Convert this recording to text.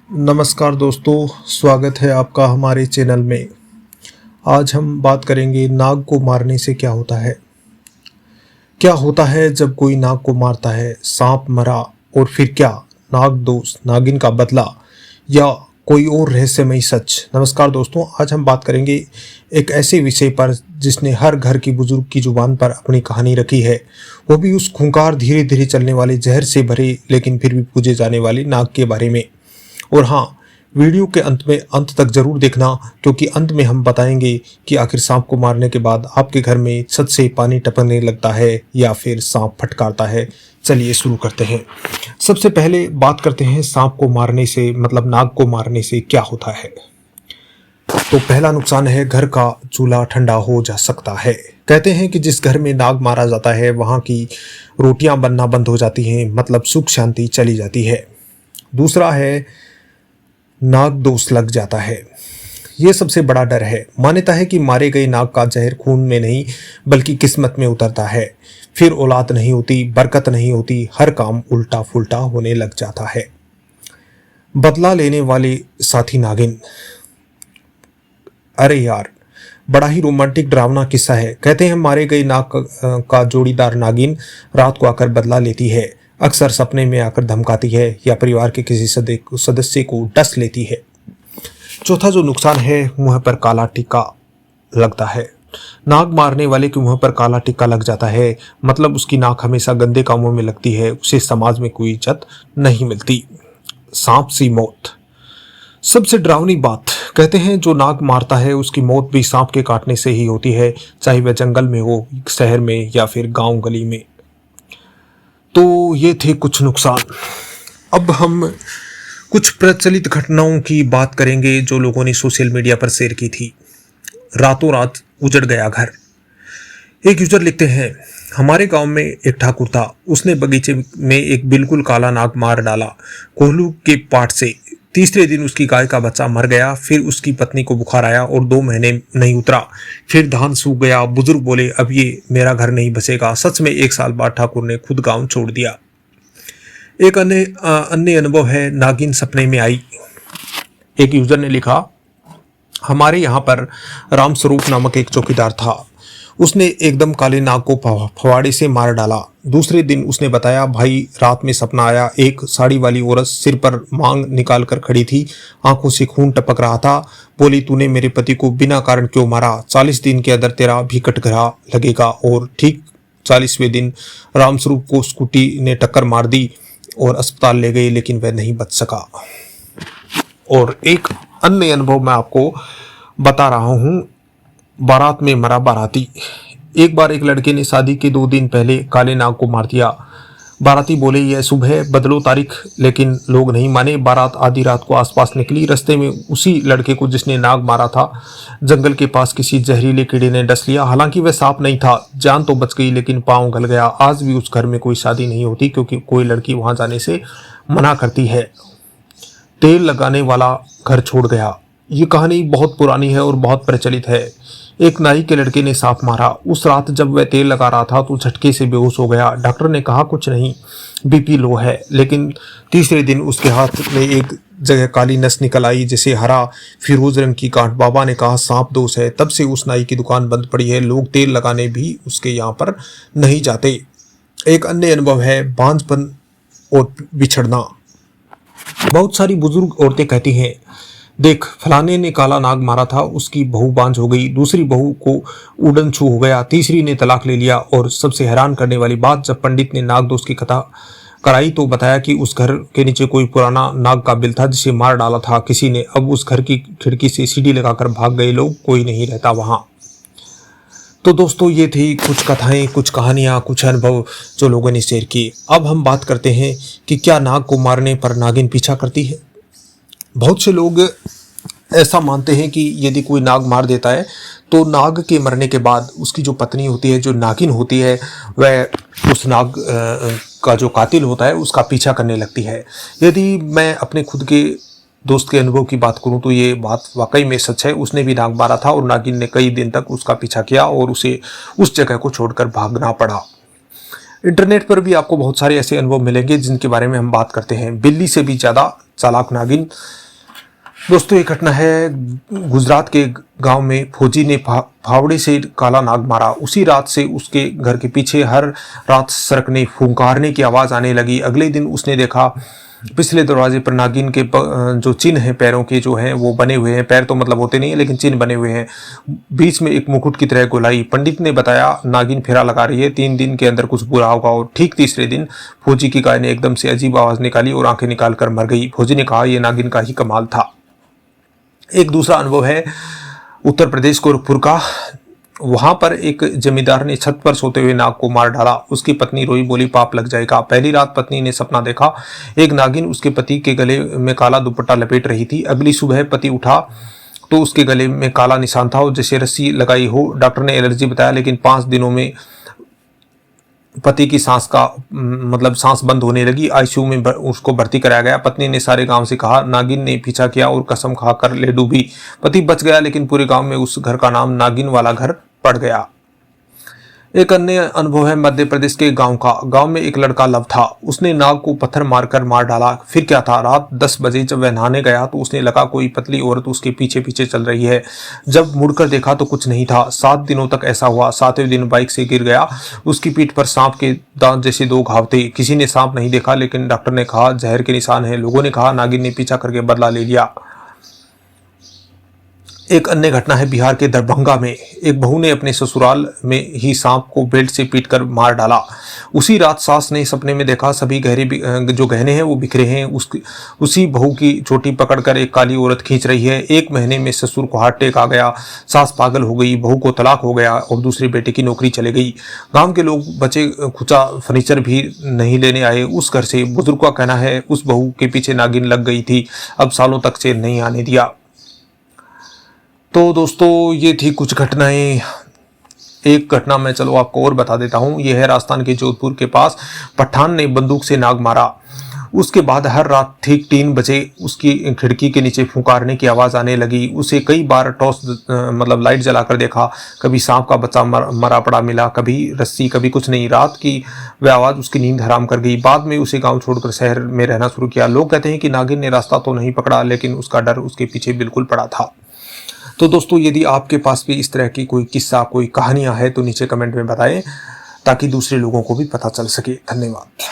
नमस्कार दोस्तों, स्वागत है आपका हमारे चैनल में। आज हम बात करेंगे नाग को मारने से क्या होता है। क्या होता है जब कोई नाग को मारता है? सांप मरा और फिर क्या? नाग दोष, नागिन का बदला या कोई और रहस्यमयी सच। नमस्कार दोस्तों, आज हम बात करेंगे एक ऐसे विषय पर जिसने हर घर की बुजुर्ग की जुबान पर अपनी कहानी रखी है, वो भी उस खूंखार धीरे धीरे चलने वाले जहर से भरे लेकिन फिर भी पूजे जाने वाले नाग के बारे में। और हाँ, वीडियो के अंत तक जरूर देखना, क्योंकि अंत में हम बताएंगे कि आखिर सांप को मारने के बाद आपके घर में छत से पानी टपकने लगता है या फिर सांप फटकारता है। चलिए शुरू करते हैं। सबसे पहले बात करते हैं सांप को मारने से मतलब नाग को मारने से क्या होता है। तो पहला नुकसान है, घर का चूल्हा ठंडा हो जा सकता है। कहते हैं कि जिस घर में नाग मारा जाता है वहां की रोटियां बनना बंद हो जाती हैं, मतलब सुख शांति चली जाती है। दूसरा है, नाग दोष लग जाता है। ये सबसे बड़ा डर है। मान्यता है कि मारे गए नाग का जहर खून में नहीं बल्कि किस्मत में उतरता है। फिर औलाद नहीं होती, बरकत नहीं होती, हर काम उल्टा फुल्टा होने लग जाता है। बदला लेने वाले साथी नागिन। अरे यार, बड़ा ही रोमांटिक डरावना किस्सा है। कहते हैं मारे गए नाग का जोड़ीदार नागिन रात को आकर बदला लेती है। अक्सर सपने में आकर धमकाती है या परिवार के किसी सदस्य को डस लेती है। चौथा जो नुकसान है, मुंह पर काला टिक्का लगता है। नाग मारने वाले के मुंह पर काला टिक्का लग जाता है, मतलब उसकी नाक हमेशा गंदे कामों में लगती है, उसे समाज में कोई इज्जत नहीं मिलती। सांप सी मौत। सबसे डरावनी बात, कहते हैं जो नाग मारता है उसकी मौत भी सांप के काटने से ही होती है, चाहे वह जंगल में हो, शहर में या फिर गांव गली में। तो ये थे कुछ नुकसान। अब हम कुछ प्रचलित घटनाओं की बात करेंगे जो लोगों ने सोशल मीडिया पर शेयर की थी। रातों रात उजड़ गया घर। एक यूजर लिखते हैं, हमारे गांव में एक ठाकुर था, उसने बगीचे में एक बिल्कुल काला नाग मार डाला कोहलू के पाट से। तीसरे दिन उसकी गाय का बच्चा मर गया। फिर उसकी पत्नी को बुखार आया और 2 महीने नहीं उतरा। फिर धान सूख गया। बुजुर्ग बोले अब ये मेरा घर नहीं बसेगा। सच में 1 साल बाद ठाकुर ने खुद गांव छोड़ दिया। एक अन्य अनुभव है, नागिन सपने में आई। एक यूजर ने लिखा, हमारे यहाँ पर रामस्वरूप नामक एक चौकीदार था। उसने एकदम काले नाग को फवाड़े से मार डाला। दूसरे दिन उसने बताया, भाई रात में सपना आया, एक साड़ी वाली औरत सिर पर मांग निकाल कर खड़ी थी, आंखों से खून टपक रहा था। बोली तूने मेरे पति को बिना कारण क्यों मारा? 40 दिन के अंदर तेरा भी कटघरा लगेगा। और ठीक 40वें दिन रामस्वरूप को स्कूटी ने टक्कर मार दी और अस्पताल ले गई, लेकिन वह नहीं बच सका। और एक अन्य अनुभव मैं आपको बता रहा हूँ, बारात में मरा बाराती। एक बार एक लड़के ने शादी के 2 दिन पहले काले नाग को मार दिया। बाराती बोले यह शुभ है, बदलो तारीख, लेकिन लोग नहीं माने। बारात आधी रात को आसपास निकली। रास्ते में उसी लड़के को जिसने नाग मारा था जंगल के पास किसी जहरीले कीड़े ने डस लिया। हालांकि वह सांप नहीं था, जान तो बच गई लेकिन पांव गल गया। आज भी उस घर में कोई शादी नहीं होती क्योंकि कोई लड़की वहां जाने से मना करती है। तेल लगाने वाला घर छोड़ गया। ये कहानी बहुत पुरानी है और बहुत प्रचलित है। एक नाई के लड़के ने सांप मारा। उस रात जब वह तेल लगा रहा था तो झटके से बेहोश हो गया। डॉक्टर ने कहा कुछ नहीं, बीपी लो है। लेकिन तीसरे दिन उसके हाथ में एक जगह काली नस निकल आई, जैसे हरा फिरोज रंग की गांठ। बाबा ने कहा सांप दोष है। तब से उस नाई की दुकान बंद पड़ी है। लोग तेल लगाने भी उसके यहाँ पर नहीं जाते। एक अन्य अनुभव है, बांझपन और बिछड़ना। बहुत सारी बुजुर्ग औरतें कहती हैं, देख फलाने ने काला नाग मारा था, उसकी बहू बांझ हो गई, दूसरी बहू को उड़न छू हो गया, तीसरी ने तलाक ले लिया। और सबसे हैरान करने वाली बात, जब पंडित ने नाग दोष की कथा कराई तो बताया कि उस घर के नीचे कोई पुराना नाग का बिल था जिसे मार डाला था किसी ने। अब उस घर की खिड़की से सीढ़ी लगाकर भाग गए लोग, कोई नहीं रहता वहां। तो दोस्तों ये थी कुछ कथाएं, कुछ कहानियां, कुछ अनुभव जो लोगों ने शेयर किए। अब हम बात करते हैं कि क्या नाग को मारने पर नागिन पीछा करती है। बहुत से लोग ऐसा मानते हैं कि यदि कोई नाग मार देता है तो नाग के मरने के बाद उसकी जो पत्नी होती है, जो नागिन होती है, वह उस नाग का जो कातिल होता है उसका पीछा करने लगती है। यदि मैं अपने खुद के दोस्त के अनुभव की बात करूं तो ये बात वाकई में सच है। उसने भी नाग मारा था और नागिन ने कई दिन तक उसका पीछा किया और उसे उस जगह को छोड़कर भागना पड़ा। इंटरनेट पर भी आपको बहुत सारे ऐसे अनुभव मिलेंगे जिनके बारे में हम बात करते हैं। बिल्ली से भी ज़्यादा चालाक नागिन। दोस्तों, ये घटना है गुजरात के गांव में फौजी ने फावड़े से काला नाग मारा। उसी रात से उसके घर के पीछे हर रात सरकने फुंकारने की आवाज़ आने लगी। अगले दिन उसने देखा पिछले दरवाजे पर नागिन के जो चिन्ह हैं पैरों के जो हैं वो बने हुए हैं। पैर तो मतलब होते नहीं है लेकिन चिन्ह बने हुए हैं। बीच में एक मुकुट की तरह गोलाई। पंडित ने बताया नागिन फेरा लगा रही है, 3 दिन के अंदर कुछ बुरा होगा। और ठीक तीसरे दिन फौजी की गाय ने एकदम से अजीब आवाज़ निकाली और आंखें निकाल कर मर गई। फौजी ने कहा यह नागिन का ही कमाल था। एक दूसरा अनुभव है उत्तर प्रदेश गोरखपुर का। वहां पर एक जमींदार ने छत पर सोते हुए नाग को मार डाला। उसकी पत्नी रोई, बोली पाप लग जाएगा। पहली रात पत्नी ने सपना देखा, एक नागिन उसके पति के गले में काला दुपट्टा लपेट रही थी। अगली सुबह पति उठा तो उसके गले में काला निशान था और जैसे रस्सी लगाई हो। डॉक्टर ने एलर्जी बताया, लेकिन 5 दिनों में पति की सांस का मतलब सांस बंद होने लगी। आईसीयू में उसको भर्ती कराया गया। पत्नी ने सारे गांव से कहा, नागिन ने पीछा किया और कसम खाकर ले डूबी। पति बच गया, लेकिन पूरे गांव में उस घर का नाम नागिन वाला घर पड़ गया। एक अन्य अनुभव है मध्य प्रदेश के गांव का। गांव में एक लड़का लव था। उसने नाग को पत्थर मारकर मार डाला। फिर क्या था, रात 10 बजे जब वह नहाने गया तो उसने लगा कोई पतली औरत उसके पीछे पीछे चल रही है। जब मुड़कर देखा तो कुछ नहीं था। 7 दिनों तक ऐसा हुआ। 7वें दिन बाइक से गिर गया। उसकी पीठ पर सांप के दांत जैसे 2 घाव थे। किसी ने सांप नहीं देखा, लेकिन डॉक्टर ने कहा जहर के निशान है। लोगों ने कहा नागिन ने पीछा करके बदला ले लिया। एक अन्य घटना है बिहार के दरभंगा में। एक बहू ने अपने ससुराल में ही सांप को बेल्ट से पीटकर मार डाला। उसी रात सास ने सपने में देखा सभी जो गहने हैं वो बिखरे हैं। उसी बहू की चोटी पकड़कर एक काली औरत खींच रही है। 1 महीने में ससुर को हार्ट अटैक आ गया। सास पागल हो गई, बहू को तलाक हो गया और दूसरे बेटे की नौकरी चले गई। गांव के लोग बचे खुचा फर्नीचर भी नहीं लेने आए उस घर से। बुजुर्ग का कहना है उस बहू के पीछे नागिन लग गई थी, अब सालों तक से नहीं आने दिया। तो दोस्तों, ये थी कुछ घटनाएं। एक घटना मैं चलो आपको और बता देता हूँ। यह है राजस्थान के जोधपुर के पास। पठान ने बंदूक से नाग मारा। उसके बाद हर रात ठीक 3 बजे उसकी खिड़की के नीचे फुंकारने की आवाज़ आने लगी। उसे कई बार टॉर्च मतलब लाइट जलाकर देखा। कभी सांप का बच्चा मरा पड़ा मिला, कभी रस्सी, कभी कुछ नहीं। रात की वह आवाज़ उसकी नींद हराम कर गई। बाद में उसे गांव छोड़कर शहर में रहना शुरू किया। लोग कहते हैं कि नागिन ने रास्ता तो नहीं पकड़ा, लेकिन उसका डर उसके पीछे बिल्कुल पड़ा था। तो दोस्तों, यदि आपके पास भी इस तरह की कोई किस्सा, कोई कहानियां हैं तो नीचे कमेंट में बताएं ताकि दूसरे लोगों को भी पता चल सके। धन्यवाद।